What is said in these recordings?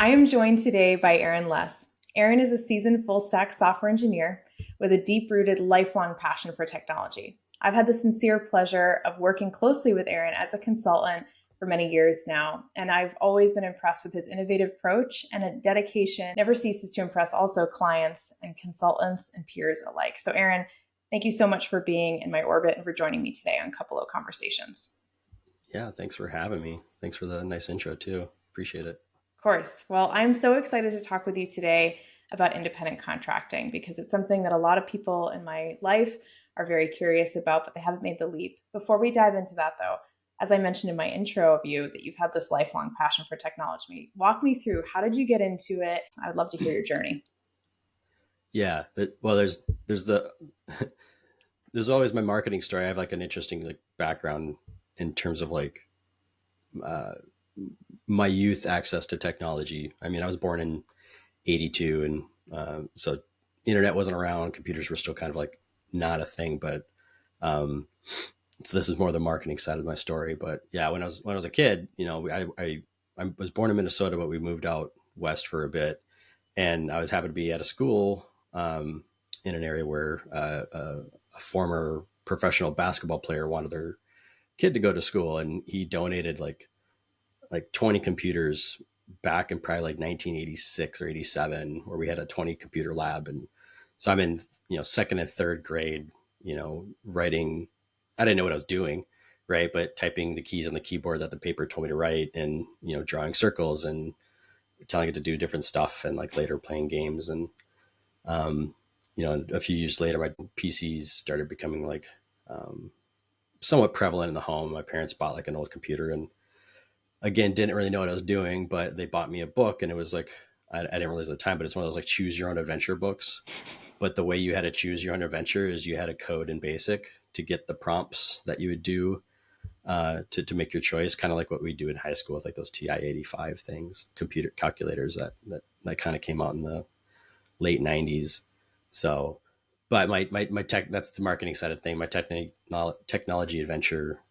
I am joined today by Aaron Loes. Aaron is a seasoned full stack software engineer with a deep rooted lifelong passion for technology. I've had the sincere pleasure of working closely with Aaron as a consultant for many years now, and I've always been impressed with his innovative approach and a dedication never ceases to impress also clients and consultants and peers alike. So, Aaron, thank you so much for being in my orbit and for joining me today on Cupalo Conversations. Yeah, thanks for having me. Thanks for the nice intro too. Appreciate it. Of course. Well, I'm so excited to talk with you today about independent contracting because it's something that a lot of people in my life are very curious about, but they haven't made the leap. Before we dive into that, though, as I mentioned in my intro of you, that you've had this lifelong passion for technology. Walk me through, how did you get into it? I would love to hear your journey. Yeah, well, there's the there's always my marketing story. I have like an interesting like background in terms of like uh, my youth access to technology. I mean, I was born in '82, and so internet wasn't around. Computers were still kind of like not a thing, but um, so this is more the marketing side of my story. But yeah, when I was a kid, I was born in Minnesota, but we moved out west for a bit, and I was happy to be at a school in an area where a former professional basketball player wanted their kid to go to school, and he donated like 20 computers back in probably like 1986 or 87, where we had a 20 computer lab. And so I'm in second and third grade, writing. I didn't know what I was doing, right? But typing the keys on the keyboard that the paper told me to write, and drawing circles and telling it to do different stuff, and like later playing games. And um, a few years later, my PCs started becoming like somewhat prevalent in the home. My parents bought like an old computer, and again, didn't really know what I was doing, but they bought me a book, and it was like, I didn't realize at the time, but it's one of those like choose your own adventure books. But the way you had to choose your own adventure is you had to code in BASIC to get the prompts that you would do to make your choice, kind of like what we do in high school with like those TI-85 things, computer calculators that kind of came out in the late 90s. So, but my tech, that's the marketing side of thing. My technology adventure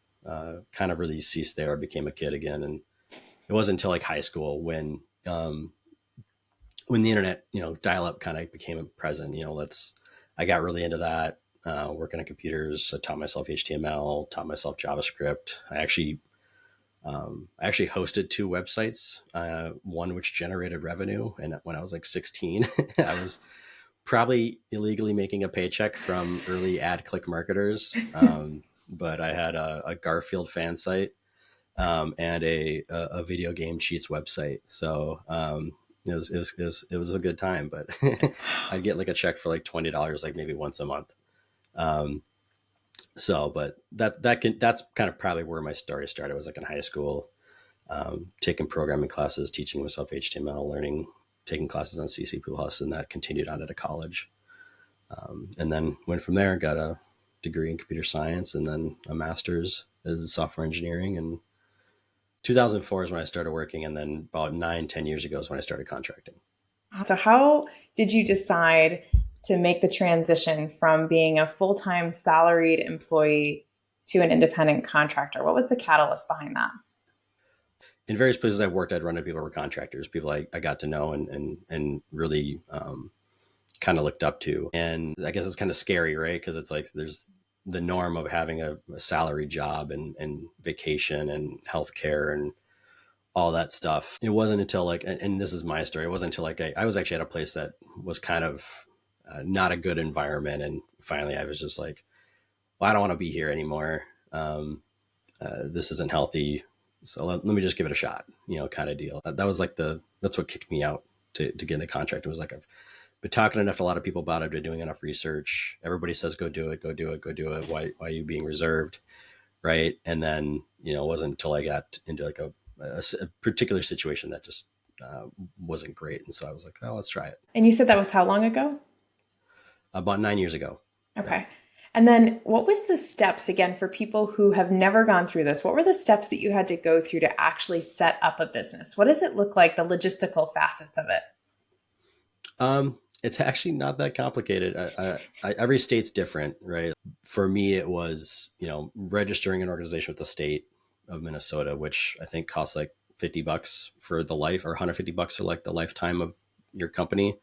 kind of really ceased there. I became a kid again. And it wasn't until like high school when the internet, dial up kind of became present. I got really into that, working on computers. I taught myself HTML, taught myself JavaScript. I actually hosted two websites, one which generated revenue. And when I was like 16, I was probably illegally making a paycheck from early ad click marketers. But I had a Garfield fan site, and a video game cheats website. So it was a good time, but I'd get like a check for like $20, like maybe once a month. Um, but that's kind of probably where my story started. I was like in high school, taking programming classes, teaching myself HTML, taking classes on C++, and that continued on at a college. And then went from there, got a degree in computer science, and then a master's in software engineering. And 2004 is when I started working. And then about 9-10 years ago is when I started contracting. So, how did you decide to make the transition from being a full time salaried employee to an independent contractor? What was the catalyst behind that? In various places I've worked, I'd run into people who were contractors, people I got to know and really kind of looked up to. And I guess it's kind of scary, right? Because it's like there's the norm of having a salary job and vacation and healthcare and all that stuff. It wasn't until like, and this is my story, it wasn't until like I was actually at a place that was kind of not a good environment. And finally I was just like, well, I don't want to be here anymore. This isn't healthy. So let me just give it a shot, kind of deal. That was like that's what kicked me out to get into contract. It was like, I've been talking enough to a lot of people about it. I've been doing enough research. Everybody says, go do it, go do it, go do it. Why are you being reserved? Right. And then, it wasn't until I got into like a particular situation that just wasn't great. And so I was like, oh, let's try it. And you said that was how long ago? About 9 years ago. Yeah. Okay. And then what was the steps again for people who have never gone through this? What were the steps that you had to go through to actually set up a business? What does it look like, the logistical facets of it? It's actually not that complicated. Every state's different, right? For me, it was, registering an organization with the state of Minnesota, which I think costs like $50 for the life, or $150 for like the lifetime of your company.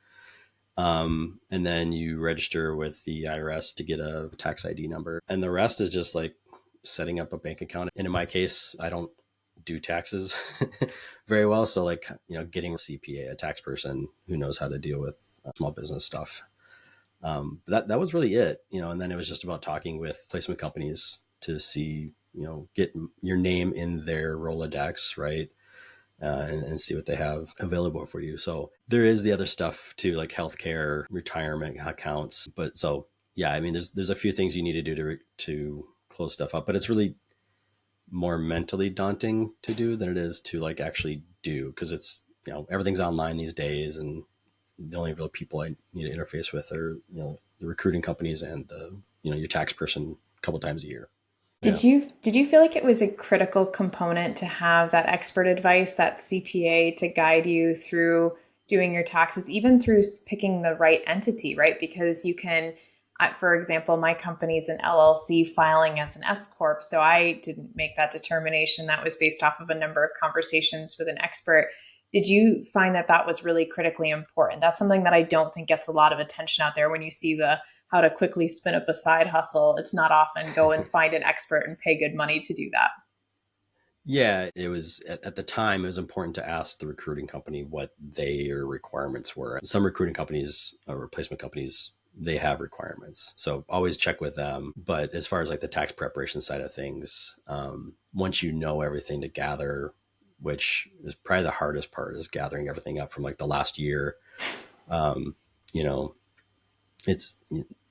And then you register with the IRS to get a tax ID number. And the rest is just like setting up a bank account. And in my case, I don't do taxes very well. So like, getting a CPA, a tax person who knows how to deal with small business stuff. But that was really it, and then it was just about talking with placement companies to see, get your name in their Rolodex, right? And see what they have available for you. So there is the other stuff too, like healthcare, retirement accounts. But so, yeah, I mean, there's a few things you need to do to close stuff up, but it's really more mentally daunting to do than it is to like actually do, because it's, everything's online these days, and the only real people I need to interface with are, the recruiting companies and the, your tax person a couple times a year. Did you feel like it was a critical component to have that expert advice, that CPA to guide you through doing your taxes, even through picking the right entity, right? Because you can, for example, my company's an LLC filing as an S Corp. So I didn't make that determination. That was based off of a number of conversations with an expert. Did you find that that was really critically important? That's something that I don't think gets a lot of attention out there when you see the how to quickly spin up a side hustle. It's not often go and find an expert and pay good money to do that. Yeah, it was at the time, it was important to ask the recruiting company what their requirements were. Some recruiting companies or replacement companies, they have requirements. So always check with them. But as far as like the tax preparation side of things, once you know everything to gather, which is probably the hardest part, is gathering everything up from like the last year. You know, it's,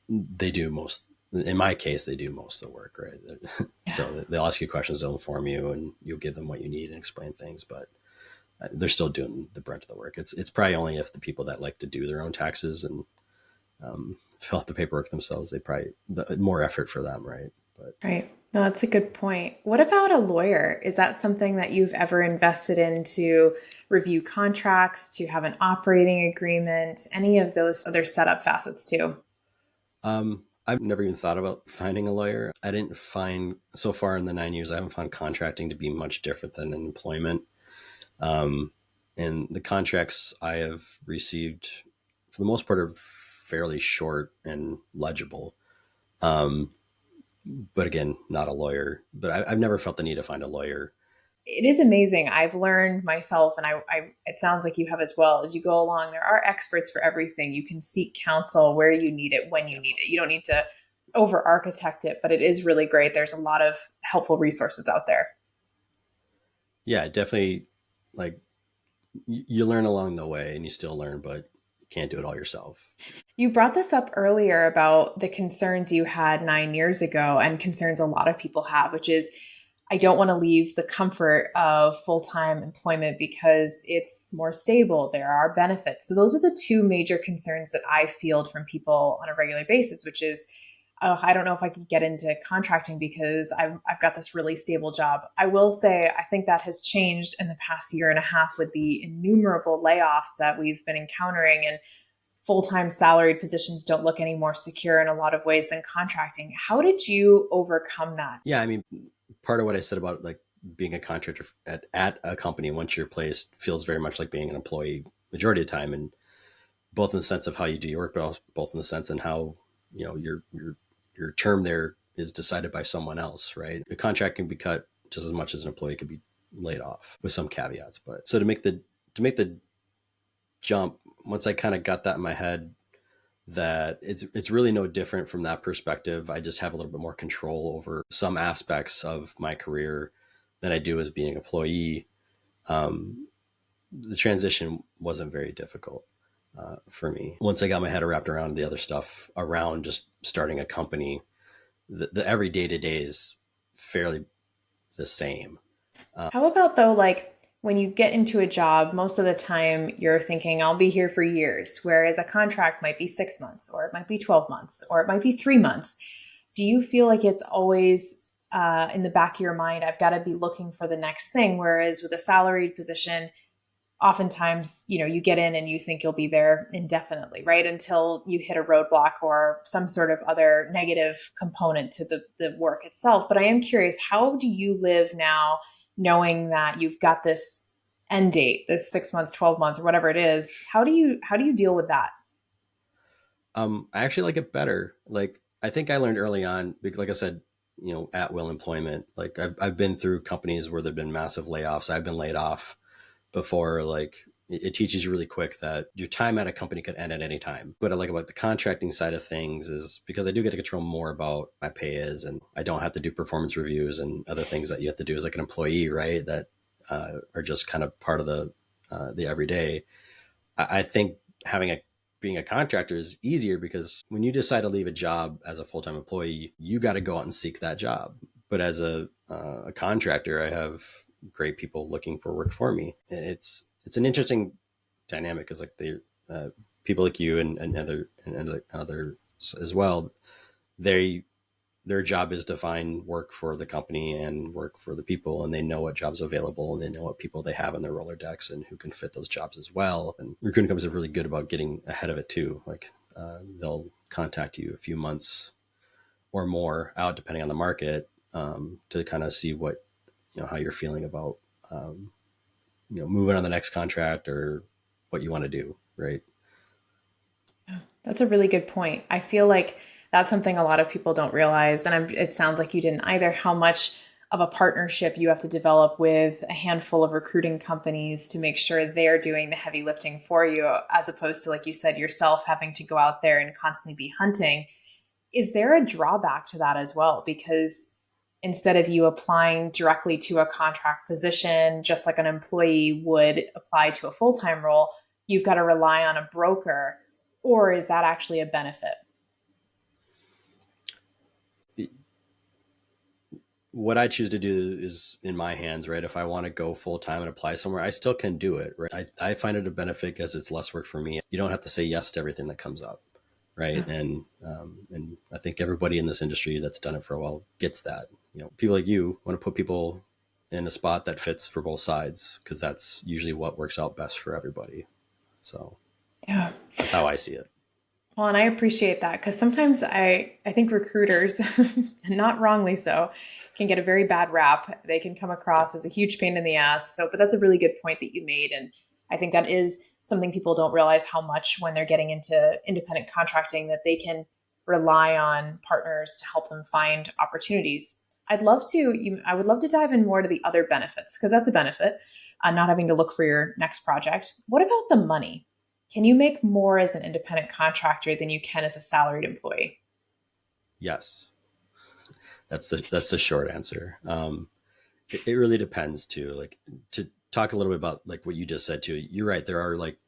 they do most, in my case, they do most of the work, right? So they'll ask you questions, they'll inform you, and you'll give them what you need and explain things, but they're still doing the brunt of the work. It's probably only if the people that like to do their own taxes and fill out the paperwork themselves, they probably, more effort for them, right? But Right. No, that's a good point. What about a lawyer? Is that something that you've ever invested in to review contracts, to have an operating agreement, any of those other setup facets too? I've never even thought about finding a lawyer. I didn't find, so far in the 9 years, I haven't found contracting to be much different than employment. Um, and the contracts I have received, for the most part, are fairly short and legible. Um, but again, not a lawyer. But I've never felt the need to find a lawyer. It is amazing. I've learned myself, and it sounds like you have as well, as you go along, there are experts for everything. You can seek counsel where you need it, when you need it. You don't need to over architect it, but it is really great. There's a lot of helpful resources out there. Yeah, definitely. Like, you learn along the way, and you still learn, but you can't do it all yourself. You brought this up earlier about the concerns you had 9 years ago and concerns a lot of people have, which is I don't want to leave the comfort of full time employment because it's more stable. There are benefits. So, those are the two major concerns that I field from people on a regular basis, which is, oh, I don't know if I could get into contracting because I've got this really stable job. I will say, I think that has changed in the past year and a half with the innumerable layoffs that we've been encountering. And full-time salaried positions don't look any more secure in a lot of ways than contracting. How did you overcome that? Yeah, I mean, part of what I said about like being a contractor at a company once you're placed feels very much like being an employee majority of the time, and both in the sense of how you do your work, but also both in the sense and how, your term there is decided by someone else, right? A contract can be cut just as much as an employee could be laid off, with some caveats. But so to make the jump, once I kind of got that in my head, that it's really no different from that perspective. I just have a little bit more control over some aspects of my career than I do as being an employee. The transition wasn't very difficult for me. Once I got my head wrapped around the other stuff around just starting a company, the every day to day is fairly the same. How about though, like when you get into a job, most of the time you're thinking, I'll be here for years, whereas a contract might be 6 months, or it might be 12 months, or it might be 3 months. Do you feel like it's always in the back of your mind, I've got to be looking for the next thing? Whereas with a salaried position, oftentimes, you get in and you think you'll be there indefinitely, right? Until you hit a roadblock or some sort of other negative component to the work itself. But I am curious, how do you live now knowing that you've got this end date, this 6 months, 12 months, or whatever it is. How do you deal with that? I actually like it better. Like I think I learned early on, because like I said, at will employment. Like I've been through companies where there've been massive layoffs. I've been laid off before. Like it teaches you really quick that your time at a company could end at any time. What I like about the contracting side of things is because I do get to control more about my pay is, and I don't have to do performance reviews and other things that you have to do as like an employee, right? That are just kind of part of the everyday. I think having a being a contractor is easier because when you decide to leave a job as a full-time employee, you got to go out and seek that job. But as a contractor, I have great people looking for work for me. It's an interesting dynamic because like the people like you and other as well, they their job is to find work for the company and work for the people, and they know what jobs are available and they know what people they have in their Rolodex and who can fit those jobs as well. And recruiting companies are really good about getting ahead of it too. Like they'll contact you a few months or more out, depending on the market, to kind of see what how you're feeling about moving on the next contract or what you want to do. Right. That's a really good point. I feel like that's something a lot of people don't realize. And it sounds like you didn't either, how much of a partnership you have to develop with a handful of recruiting companies to make sure they're doing the heavy lifting for you, as opposed to, like you said, yourself having to go out there and constantly be hunting. Is there a drawback to that as well? Because instead of you applying directly to a contract position, just like an employee would apply to a full time role, you've got to rely on a broker, or is that actually a benefit? What I choose to do is in my hands, right? If I want to go full time and apply somewhere, I still can do it, right? I find it a benefit because it's less work for me. You don't have to say yes to everything that comes up, right? And I think everybody in this industry that's done it for a while gets that. People like you want to put people in a spot that fits for both sides because that's usually what works out best for everybody. So Yeah. that's how I see it. Well, and I appreciate that because sometimes I think recruiters, and not wrongly so, can get a very bad rap. They can come Yeah. across as a huge pain in the ass. So, but that's a really good point that you made, and I think that is something people don't realize how much when they're getting into independent contracting that they can rely on partners to help them find opportunities. I would love to dive in more to the other benefits because that's a benefit, not having to look for your next project. What about the money? Can you make more as an independent contractor than you can as a salaried employee? Yes, that's the short answer. It really depends too. Like to talk a little bit about like what you just said too. You're right. There are like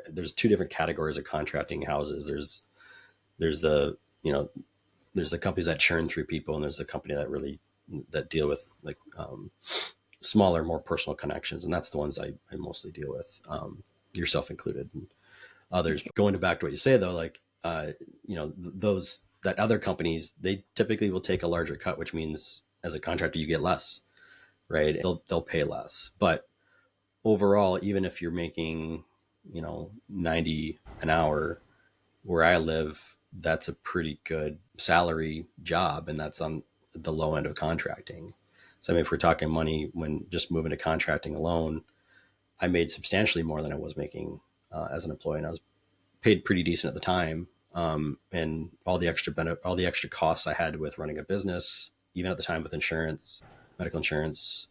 there's two different categories of contracting houses. There's the there's the companies that churn through people, and there's the company that deal with like smaller, more personal connections, and that's the ones I mostly deal with, yourself included, and others. Going back to what you say though, like those that other companies, they typically will take a larger cut, which means as a contractor you get less, right? They'll pay less, but overall, even if you're making 90 an hour where I live, that's a pretty good salary job, and that's on the low end of contracting. So I mean, if we're talking money, when just moving to contracting alone, I made substantially more than I was making as an employee, and I was paid pretty decent at the time. And all the extra costs I had with running a business, even at the time with insurance, medical insurance,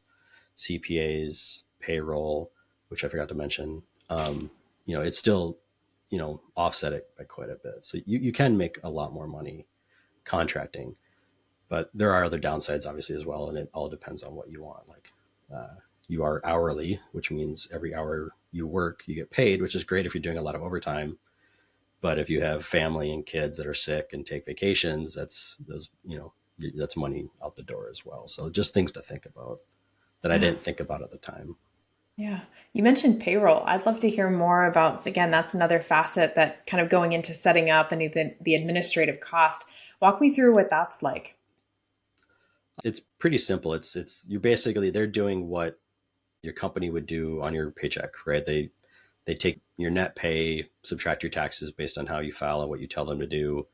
CPAs, payroll, which I forgot to mention. It's still offset it by quite a bit. So you can make a lot more money contracting, but there are other downsides obviously as well, and it all depends on what you want. Like you are hourly, which means every hour you work you get paid, which is great if you're doing a lot of overtime. But if you have family and kids that are sick and take vacations, that's money out the door as well. So just things to think about that I Yeah. didn't think about at the time. Yeah. You mentioned payroll. I'd love to hear more about, again, that's another facet that kind of going into setting up and the administrative cost. Walk me through what that's like. It's pretty simple. It's you basically they're doing what your company would do on your paycheck, right? They take your net pay, subtract your taxes based on how you file and what you tell them to do,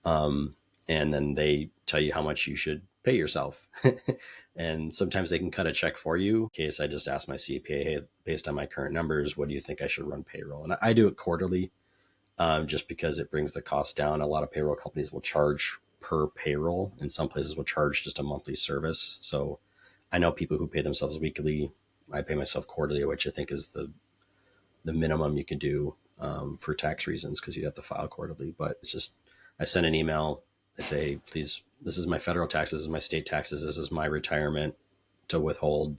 and then they tell you how much you should pay yourself. And sometimes they can cut a check for you. In case I just ask my CPA, hey, based on my current numbers, what do you think I should run payroll? And I do it quarterly, just because it brings the cost down. A lot of payroll companies will charge per payroll, and some places will charge just a monthly service. So I know people who pay themselves weekly. I pay myself quarterly, which I think is the minimum you can do, for tax reasons, because you have to file quarterly. But it's just, I send an email. I say, please, this is my federal taxes, this is my state taxes, this is my retirement to withhold.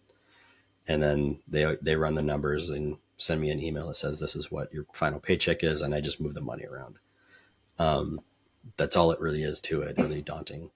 And then they run the numbers and send me an email that says, this is what your final paycheck is. And I just move the money around. That's all it really is to it. Really daunting.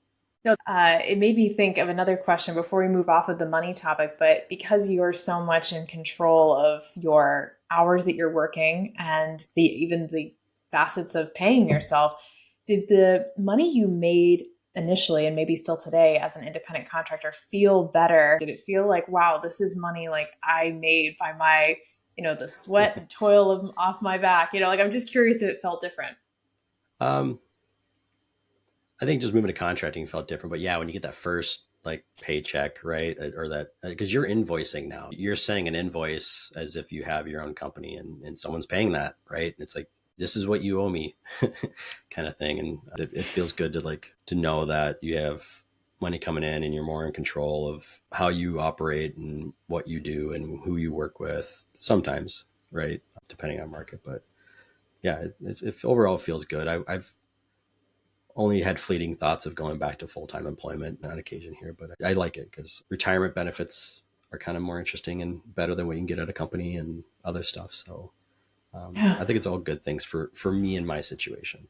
No, it made me think of another question before we move off of the money topic. But because you're so much in control of your hours that you're working and even the facets of paying yourself, did the money you made initially and maybe still today as an independent contractor feel better? Did it feel like, wow, this is money like I made by my, the sweat and toil of off my back? Like I'm just curious if it felt different. Um, I think just moving to contracting felt different, but yeah, when you get that first like paycheck, right? Or that, because you're invoicing now, you're sending an invoice as if you have your own company, and someone's paying that, right? And it's like, this is what you owe me kind of thing. And it feels good to know that you have money coming in and you're more in control of how you operate and what you do and who you work with sometimes, right? Depending on market. But yeah, it overall feels good. I've only had fleeting thoughts of going back to full-time employment on occasion here, but I like it because retirement benefits are kind of more interesting and better than what you can get at a company and other stuff. So Yeah. I think it's all good things for me in my situation.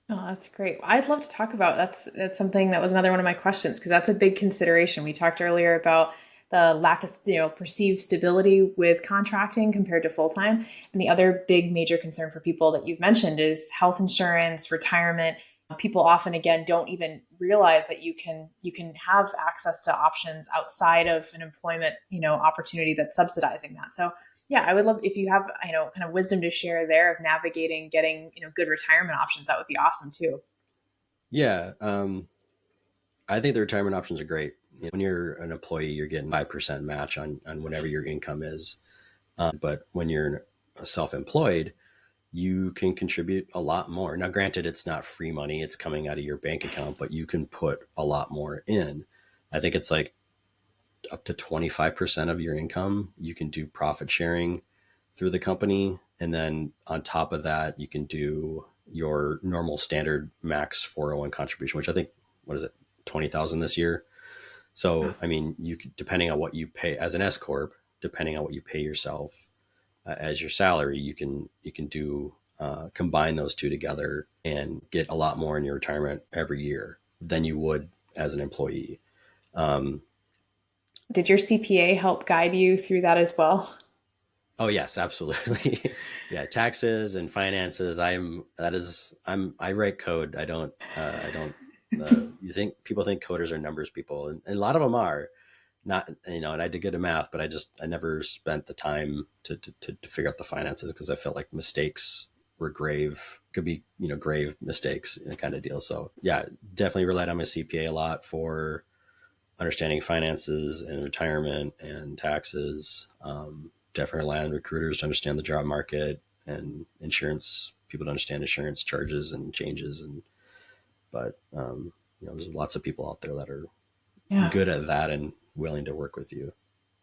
Oh, that's great. I'd love to talk about that's something that was another one of my questions because that's a big consideration. We talked earlier about the lack of perceived stability with contracting compared to full time, and the other big major concern for people that you've mentioned is health insurance, retirement. People often again don't even realize that you can have access to options outside of an employment opportunity that's subsidizing that. So yeah, I would love if you have, kind of wisdom to share there of navigating getting, good retirement options. That would be awesome too. Yeah. I think the retirement options are great. When you're an employee, you're getting 5% match on whatever your income is. But when you're self-employed, you can contribute a lot more. Now, granted, it's not free money. It's coming out of your bank account, but you can put a lot more in. I think it's like up to 25% of your income. You can do profit sharing through the company. And then on top of that, you can do your normal standard max 401 contribution, which I think, what is it, 20,000 this year. So, I mean, you could, depending on what you pay as an S corp, depending on what you pay yourself as your salary, you can do combine those two together and get a lot more in your retirement every year than you would as an employee. Um, Did your CPA help guide you through that as well? oh yes, absolutely. Yeah, taxes and finances. I write code. I don't. You think people think coders are numbers people, and a lot of them are. Not, and I did good at math, but I never spent the time to figure out the finances because I felt like mistakes were could be, grave mistakes, kind of deal. So yeah, definitely relied on my CPA a lot for understanding finances and retirement and taxes. Definitely rely on recruiters to understand the job market and insurance, people to understand insurance charges and changes. But there's lots of people out there that are Yeah. good at that and willing to work with you,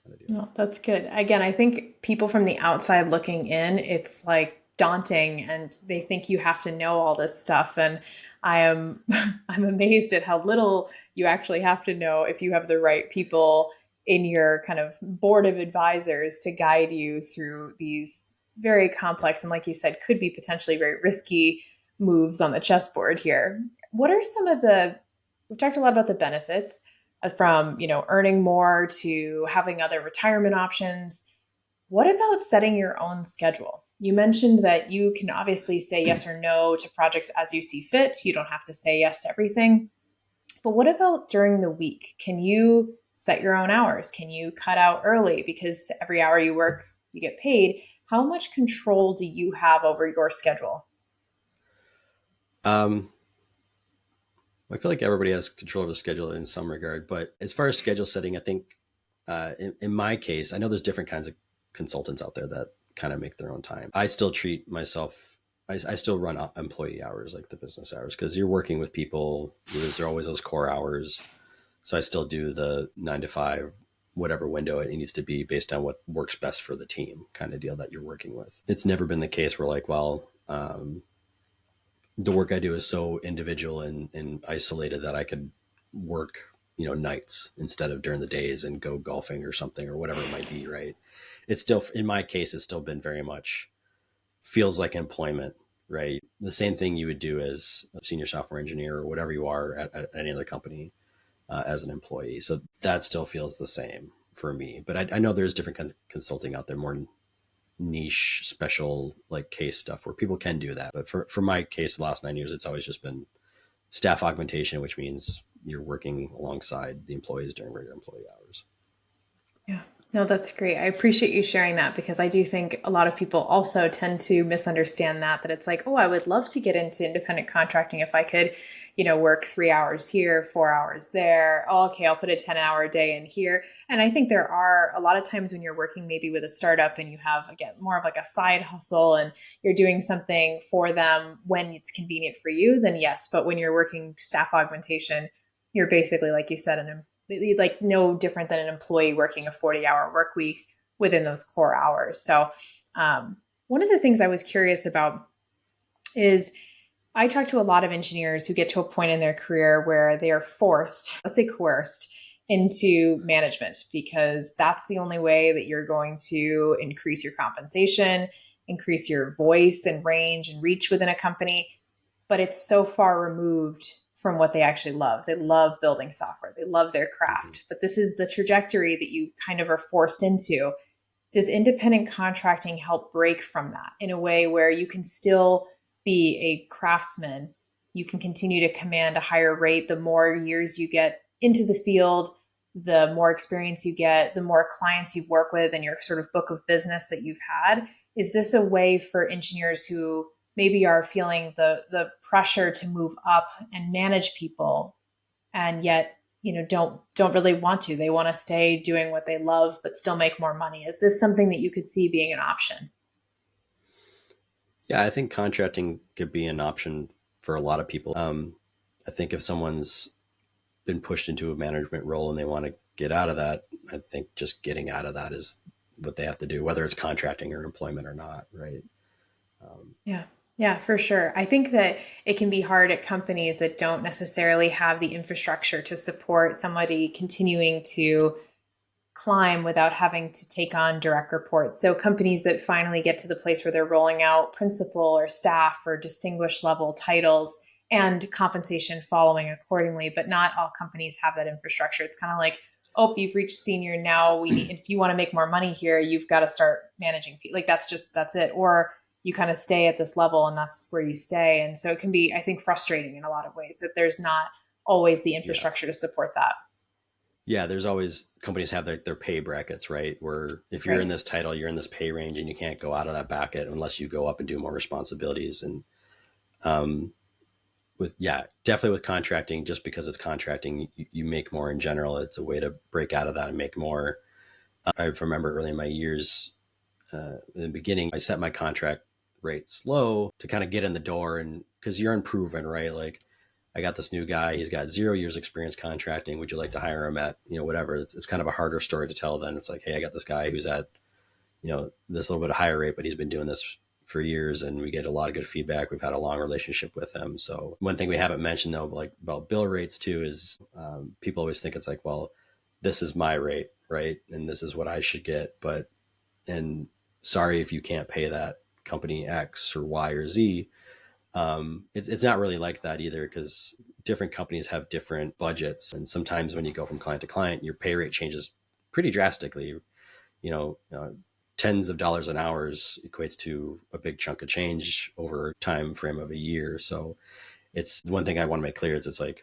kind of deal. No, that's good. Again, I think people from the outside looking in, it's like daunting and they think you have to know all this stuff. And I am I'm amazed at how little you actually have to know if you have the right people in your kind of board of advisors to guide you through these very Yeah. complex and like you said, could be potentially very risky moves on the chessboard here. What are some of the we've talked a lot about the benefits from earning more to having other retirement options. What about setting your own schedule? You mentioned that you can obviously say yes or no to projects as you see fit. You don't have to say yes to everything. But what about during the week? Can you set your own hours? Can you cut out early because every hour you work you get paid? How much control do you have over your schedule? Um, I feel like everybody has control of the schedule in some regard, but as far as schedule setting, I think in my case, I know there's different kinds of consultants out there that kind of make their own time. I still treat myself, I still run employee hours, like the business hours, because you're working with people. There are always those core hours. So I still do the 9 to 5, whatever window it needs to be based on what works best for the team kind of deal that you're working with. It's never been the case where like, well, the work I do is so individual and isolated that I could work, nights instead of during the days and go golfing or something or whatever it might be. Right. It's still, in my case, it's still been very much feels like employment, right? The same thing you would do as a senior software engineer or whatever you are at any other company as an employee. So that still feels the same for me. But I know there's different kinds of consulting out there, more niche, special like case stuff where people can do that. But for my case, the last 9 years, it's always just been staff augmentation, which means you're working alongside the employees during regular employee hours. Yeah. No, that's great. I appreciate you sharing that because I do think a lot of people also tend to misunderstand that it's like, oh, I would love to get into independent contracting if I could, work 3 hours here, 4 hours there. Oh, okay, I'll put a 10-hour day in here. And I think there are a lot of times when you're working maybe with a startup and you have, again, more of like a side hustle and you're doing something for them when it's convenient for you, then yes. But when you're working staff augmentation, you're basically, like you said, like no different than an employee working a 40-hour work week within those core hours. So one of the things I was curious about is I talk to a lot of engineers who get to a point in their career where they are forced, let's say coerced, into management because that's the only way that you're going to increase your compensation, increase your voice and range and reach within a company. But it's so far removed from what they actually love. They love building software. They love their craft. But this is the trajectory that you kind of are forced into. Does independent contracting help break from that in a way where you can still be a craftsman? You can continue to command a higher rate the more years you get into the field, the more experience you get, the more clients you work with and your sort of book of business that you've had. Is this a way for engineers who maybe are feeling the pressure to move up and manage people and yet don't really want to? They want to stay doing what they love but still make more money. Is this something that you could see being an option? Yeah, I think contracting could be an option for a lot of people. I think if someone's been pushed into a management role and they want to get out of that, I think just getting out of that is what they have to do, whether it's contracting or employment or not, right? Yeah. Yeah, for sure. I think that it can be hard at companies that don't necessarily have the infrastructure to support somebody continuing to climb without having to take on direct reports. So companies that finally get to the place where they're rolling out principal or staff or distinguished level titles and compensation following accordingly, but not all companies have that infrastructure. It's kind of like, oh, you've reached senior now. We need, if you want to make more money here, you've got to start managing people. Like that's it. Or you kind of stay at this level and that's where you stay. And so it can be, I think, frustrating in a lot of ways that there's not always the infrastructure to support that. Yeah, there's always companies have their pay brackets, right? Where if you're in this title, you're in this pay range and you can't go out of that bracket unless you go up and do more responsibilities. And definitely with contracting, just because it's contracting, you make more in general. It's a way to break out of that and make more. I remember early in my years, in the beginning, I set my contract rate slow to kind of get in the door, and because you're unproven, right? Like, I got this new guy, he's got 0 years experience contracting. Would you like to hire him at, whatever? It's kind of a harder story to tell then. It's like, hey, I got this guy who's at, this little bit of higher rate, but he's been doing this for years and we get a lot of good feedback. We've had a long relationship with him. So one thing we haven't mentioned though, like about bill rates too, is people always think it's like, well, this is my rate, right? And this is what I should get. And sorry if you can't pay that company X or Y or Z. It's not really like that either, because different companies have different budgets. And sometimes when you go from client to client, your pay rate changes pretty drastically. Tens of dollars an hour equates to a big chunk of change over a time frame of a year. So it's one thing I want to make clear is it's like,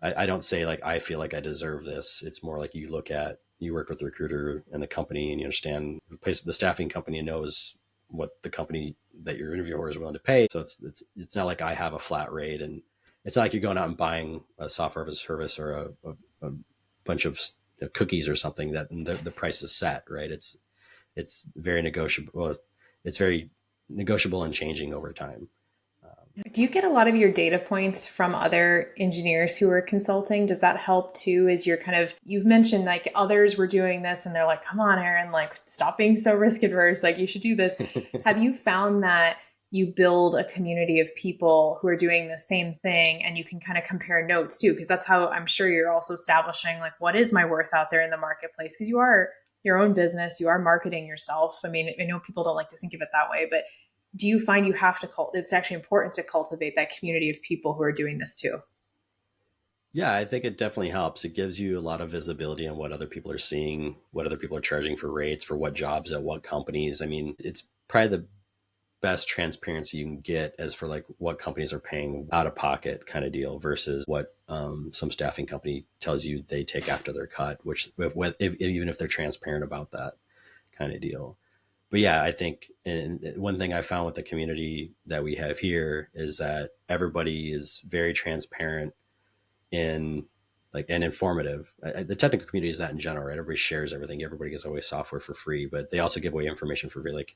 I don't say like, I feel like I deserve this. It's more like you work with the recruiter and the company and you understand the staffing company knows what the company that your interviewer is willing to pay. So it's not like I have a flat rate and it's not like you're going out and buying a software as a service or a bunch of cookies or something that the price is set, right? It's very negotiable. Well, it's very negotiable and changing over time. Do you get a lot of your data points from other engineers who are consulting? Does that help too? As you're kind of, you've mentioned like others were doing this and they're like, come on, Aaron, like stop being so risk adverse. Like you should do this. Have you found that you build a community of people who are doing the same thing and you can kind of compare notes too? Because that's how I'm sure you're also establishing like, what is my worth out there in the marketplace? Because you are your own business, you are marketing yourself. I mean, I know people don't like to think of it that way, but do you find you have to it's actually important to cultivate that community of people who are doing this too? Yeah, I think it definitely helps. It gives you a lot of visibility on what other people are seeing, what other people are charging for rates, for what jobs at what companies. I mean, it's probably the best transparency you can get as for like what companies are paying out of pocket kind of deal versus what some staffing company tells you they take after their cut, which even if they're transparent about that kind of deal. But yeah, I think, and one thing I found with the community that we have here is that everybody is very transparent in like and informative. The technical community is that in general, right? Everybody shares everything. Everybody gives away software for free, but they also give away information for free. Like,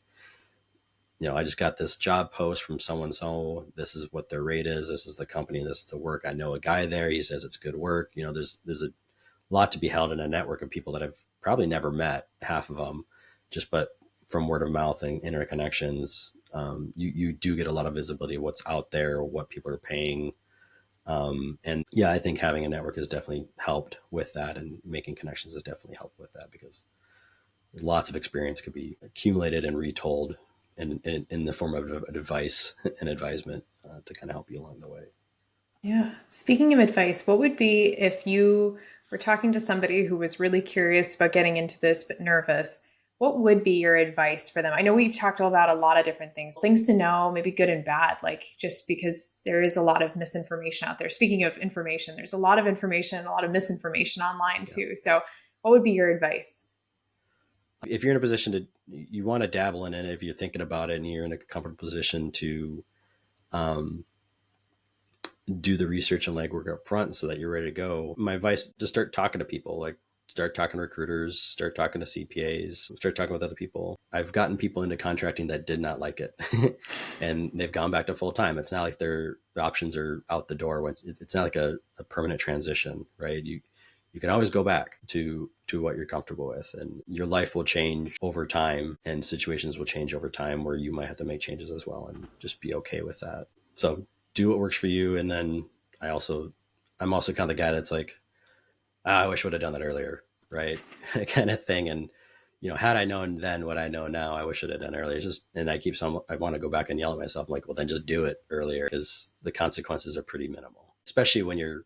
I just got this job post from someone. So this is what their rate is. This is the company. This is the work. I know a guy there. He says it's good work. There's a lot to be held in a network of people that I've probably never met, half of them, but from word of mouth and interconnections, you do get a lot of visibility of what's out there, what people are paying. And yeah, I think having a network has definitely helped with that, and making connections has definitely helped with that, because lots of experience could be accumulated and retold in the form of advice and advisement to kind of help you along the way. Yeah. Speaking of advice, what would be if you were talking to somebody who was really curious about getting into this but nervous? What would be your advice for them? I know we've talked about a lot of different things to know, maybe good and bad, like just because there is a lot of misinformation out there. Speaking of information, there's a lot of information, a lot of misinformation online Yeah. too. So, what would be your advice? If you're in a position you want to dabble in it, if you're thinking about it and you're in a comfortable position to um, do the research and legwork up front so that you're ready to go, my advice, just start talking to people. Like, start talking to recruiters, start talking to CPAs, start talking with other people. I've gotten people into contracting that did not like it and they've gone back to full time. It's not like their options are out the door. It's not like a permanent transition, right? You can always go back to what you're comfortable with, and your life will change over time and situations will change over time where you might have to make changes as well, and just be okay with that. So do what works for you. And then I'm also kind of the guy that's like, I wish I would have done that earlier, right? kind of thing. And had I known then what I know now, I wish I had done earlier. It's just, and I want to go back and yell at myself. I'm like, well, then just do it earlier, because the consequences are pretty minimal, especially when you're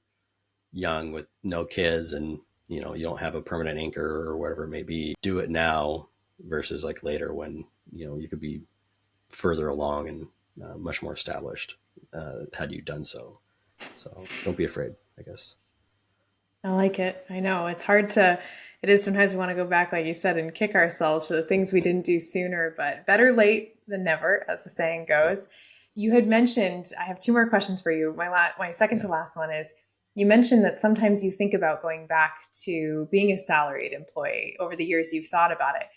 young with no kids and you don't have a permanent anchor or whatever it may be. Do it now versus like later when you could be further along and much more established had you done so. So don't be afraid, I guess. I like it. I know it's hard to, it is sometimes we want to go back, like you said, and kick ourselves for the things we didn't do sooner, but better late than never, as the saying Yeah. goes. You had mentioned, I have two more questions for you. My second to Yeah. last one is, you mentioned that sometimes you think about going back to being a salaried employee over the years you've thought about it.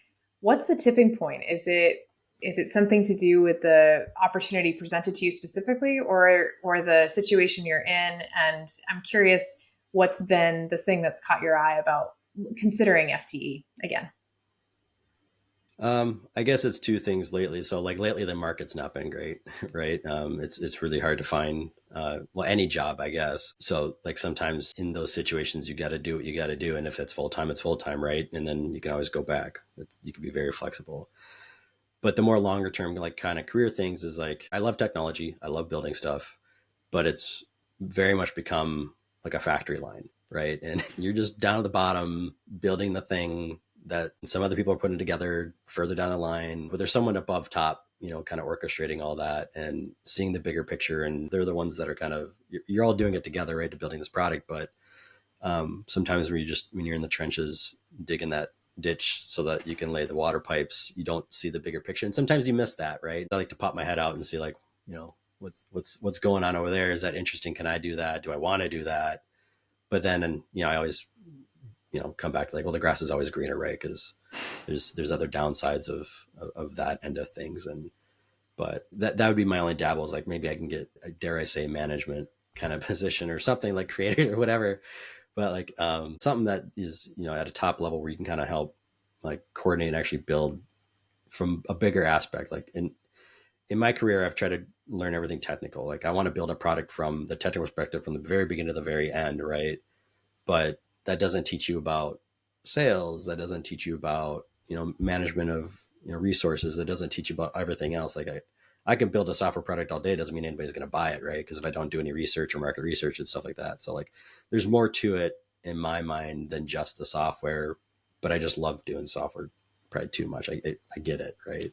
What's the tipping point? Is it something to do with the opportunity presented to you specifically, or the situation you're in? And I'm curious, what's been the thing that's caught your eye about considering FTE again? I guess it's two things lately. So like lately, the market's not been great, right? It's really hard to find, any job, I guess. So like sometimes in those situations, you got to do what you got to do. And if it's full time, it's full time, right? And then you can always go back. You can be very flexible. But the more longer term, like kind of career things is like, I love technology. I love building stuff, but it's very much become like a factory line, right? And you're just down at the bottom building the thing that some other people are putting together further down the line, but there's someone above top, kind of orchestrating all that and seeing the bigger picture. And they're the ones that are kind of, you're all doing it together, right, to building this product. But sometimes when you're in the trenches digging that ditch so that you can lay the water pipes, you don't see the bigger picture. And sometimes you miss that, right? I like to pop my head out and see like, what's going on over there? Is that interesting? Can I do that? Do I want to do that? But then, and I always, come back to like, well, the grass is always greener, right? Because there's other downsides of that end of things. And but that would be my only dabble, is like maybe I can get, dare I say, management kind of position or something, like creator or whatever. But like something that is, at a top level where you can kind of help like coordinate and actually build from a bigger aspect. Like in my career, I've tried to learn everything technical. Like I want to build a product from the technical perspective, from the very beginning to the very end, right? But that doesn't teach you about sales. That doesn't teach you about, management of, resources. It doesn't teach you about everything else. Like I can build a software product all day. Doesn't mean anybody's going to buy it, right? Because if I don't do any research or market research and stuff like that. So like there's more to it in my mind than just the software, but I just love doing software probably too much. I get it, right?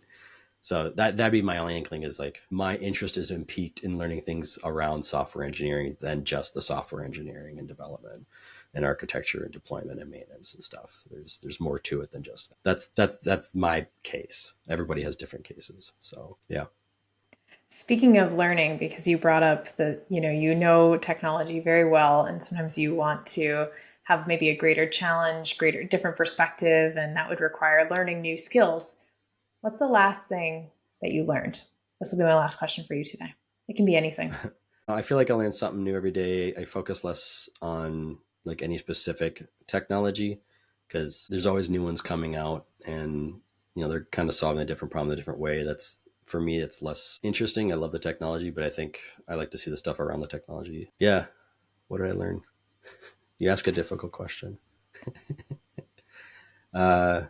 So that'd be my only inkling, is like my interest is in peaked in learning things around software engineering than just the software engineering and development and architecture and deployment and maintenance and stuff. There's more to it than just that. That's my case. Everybody has different cases. So yeah. Speaking of learning, because you brought up the, technology very well, and sometimes you want to have maybe a greater challenge, greater different perspective, and that would require learning new skills. What's the last thing that you learned? This will be my last question for you today. It can be anything. I feel like I learn something new every day. I focus less on like any specific technology, because there's always new ones coming out, and they're kind of solving a different problem in a different way. That's, for me, it's less interesting. I love the technology, but I think I like to see the stuff around the technology. Yeah. What did I learn? You ask a difficult question. I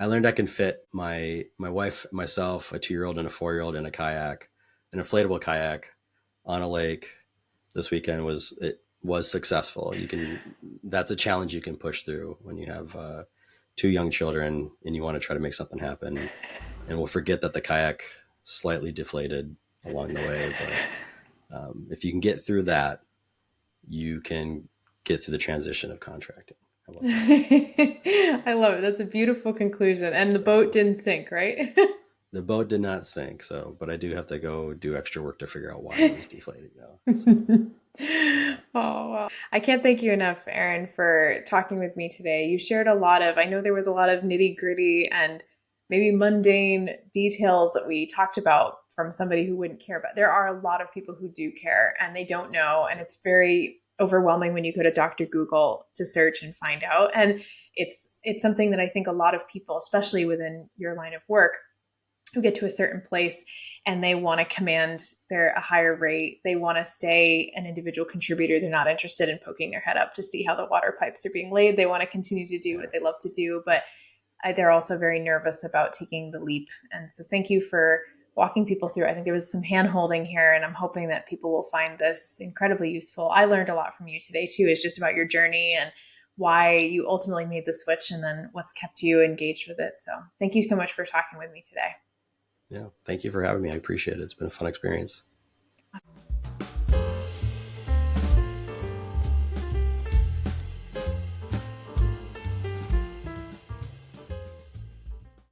learned I can fit my wife, myself, a 2-year-old and a 4-year-old in a kayak, an inflatable kayak, on a lake. This weekend was successful. That's a challenge you can push through when you have 2 young children and you want to try to make something happen. And we'll forget that the kayak slightly deflated along the way. But if you can get through that, you can get through the transition of contracting. I love it. That's a beautiful conclusion. And the boat didn't sink, right? The boat did not sink, but I do have to go do extra work to figure out why it was deflated now. So. Oh, well. I can't thank you enough, Aaron, for talking with me today. You shared I know there was a lot of nitty gritty and maybe mundane details that we talked about from somebody who wouldn't care, but there are a lot of people who do care and they don't know. And it's very overwhelming when you go to Dr. Google to search and find out. And it's something that I think a lot of people, especially within your line of work, who get to a certain place and they want to command a higher rate. They want to stay an individual contributor. They're not interested in poking their head up to see how the water pipes are being laid. They want to continue to do what they love to do, but they're also very nervous about taking the leap. And so thank you for walking people through. I think there was some hand holding here, and I'm hoping that people will find this incredibly useful. I learned a lot from you today too. It's just about your journey and why you ultimately made the switch, and then what's kept you engaged with it. So thank you so much for talking with me today. Yeah. Thank you for having me. I appreciate it. It's been a fun experience.